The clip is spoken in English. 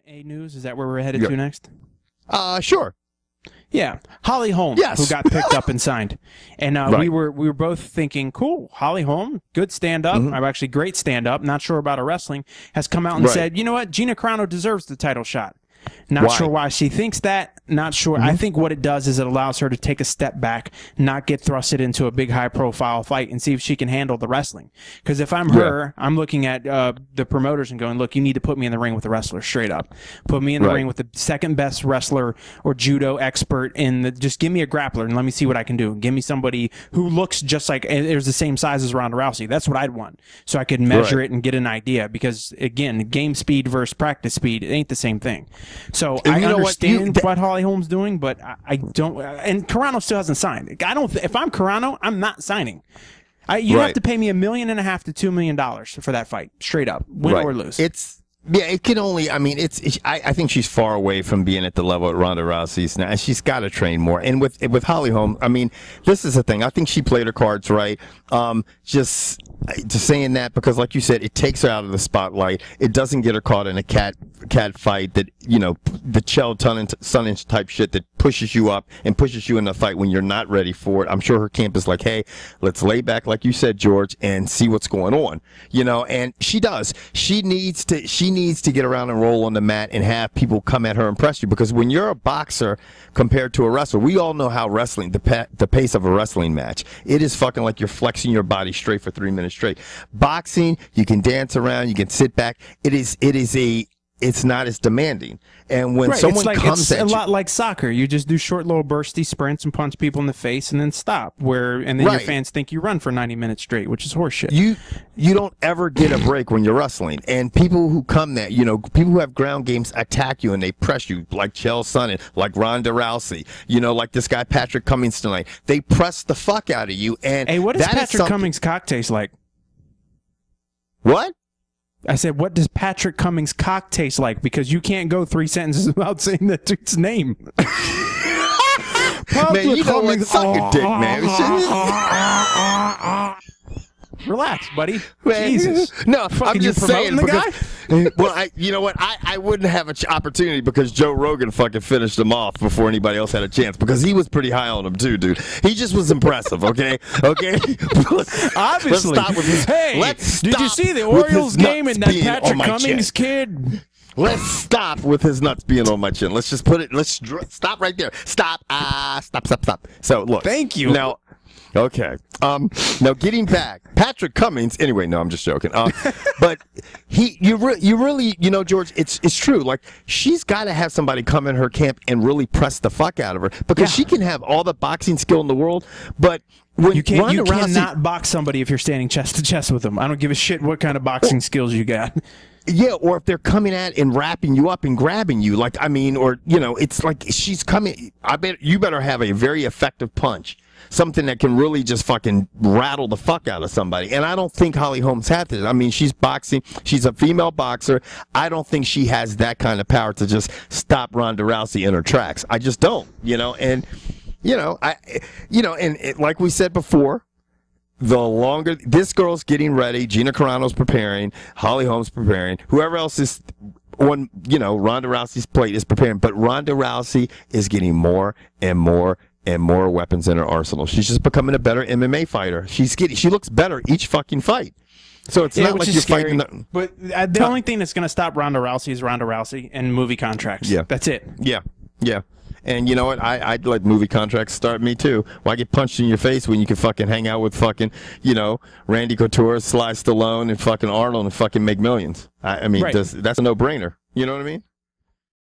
MMA news? Is that where we're headed to next? Sure. Yeah, Holly Holm, who got picked up and signed, and we were both thinking, cool, Holly Holm, good stand-up, actually great stand-up, not sure about her wrestling, has come out and said, you know what, Gina Carano deserves the title shot. Not sure why she thinks that. Not sure. I think what it does is it allows her to take a step back, not get thrusted into a big high-profile fight, and see if she can handle the wrestling. Because if I'm her, I'm looking at the promoters and going, look, you need to put me in the ring with a wrestler, straight up. Put me in the ring with the second-best wrestler or judo expert, just give me a grappler and let me see what I can do. Give me somebody who looks just like, there's the same size as Ronda Rousey. That's what I'd want. So I could measure it and get an idea. Because, again, game speed versus practice speed, it ain't the same thing. So I understand what Holly Holm's doing, but I don't. And Carano still hasn't signed. I don't. If I'm Carano, I'm not signing. You have to pay me $1.5 million to $2 million for that fight, straight up, win or lose. It can only. I mean, I think she's far away from being at the level at Ronda Rousey's now. And she's got to train more. And with Holly Holm, I mean, this is the thing. I think she played her cards right. Just saying that because, like you said, it takes her out of the spotlight. It doesn't get her caught in a cat fight that, you know, the Chael Sonnen type shit that pushes you up and pushes you in a fight when you're not ready for it. I'm sure her camp is like, hey, let's lay back, like you said, George, and see what's going on. You know, and she does. She needs to get around and roll on the mat and have people come at her and press you, because when you're a boxer compared to a wrestler, we all know how wrestling, the pace of a wrestling match, it is fucking like you're flexing your body straight for 3 minutes straight. Boxing, you can dance around, you can sit back. It's not as demanding. And when someone comes at you, it's a lot like soccer. You just do short little bursty sprints and punch people in the face and then stop. And then your fans think you run for 90 minutes straight, which is horseshit. You don't ever get a break when you're wrestling. And people who come that, you know, people who have ground games attack you and they press you, like Chael Sonnen, like Ronda Rousey, you know, like this guy Patrick Cummings tonight. They press the fuck out of you. And hey, what does Patrick Cummings' cock taste like? What? I said, what does Patrick Cummings' cock taste like? Because you can't go 3 sentences without saying that dude's name. Man, you know what? Suck a dick, man. Relax, buddy. Man. Jesus. No, I'm just saying. The guy? Well, you know what? I wouldn't have an opportunity because Joe Rogan fucking finished him off before anybody else had a chance, because he was pretty high on him too, dude. He just was impressive, okay? Okay? Obviously. Let's stop with his, did you see the Orioles game and that Patrick Cummings kid? Let's stop with his nuts being on my chin. Let's just put it, let's stop right there. Stop. Stop. So, look. Thank you. Now, okay. Now getting back, Patrick Cummings. Anyway, no, I'm just joking. But you really, you know, George, it's true. Like, she's got to have somebody come in her camp and really press the fuck out of her, because she can have all the boxing skill in the world, but when you cannot box somebody if you're standing chest to chest with them. I don't give a shit what kind of boxing skills you got. Yeah, or if they're coming at and wrapping you up and grabbing you, like, I mean, or, you know, it's like she's coming. You better have a very effective punch, something that can really just fucking rattle the fuck out of somebody. And I don't think Holly Holmes had this. I mean, she's boxing. She's a female boxer. I don't think she has that kind of power to just stop Ronda Rousey in her tracks. I just don't, you know. And, like we said before, the longer this girl's getting ready, Gina Carano's preparing, Holly Holm's preparing, whoever else is on, you know, Ronda Rousey's plate is preparing, but Ronda Rousey is getting more and more and more weapons in her arsenal. She's just becoming a better MMA fighter. She looks better each fucking fight. So it's not like you're fighting. But the only thing that's going to stop Ronda Rousey is Ronda Rousey and movie contracts. Yeah. That's it. Yeah. And you know what? I'd let movie contracts start me too. Why get punched in your face when you can fucking hang out with fucking, you know, Randy Couture, Sly Stallone, and fucking Arnold and fucking make millions? I mean, that's a no-brainer. You know what I mean?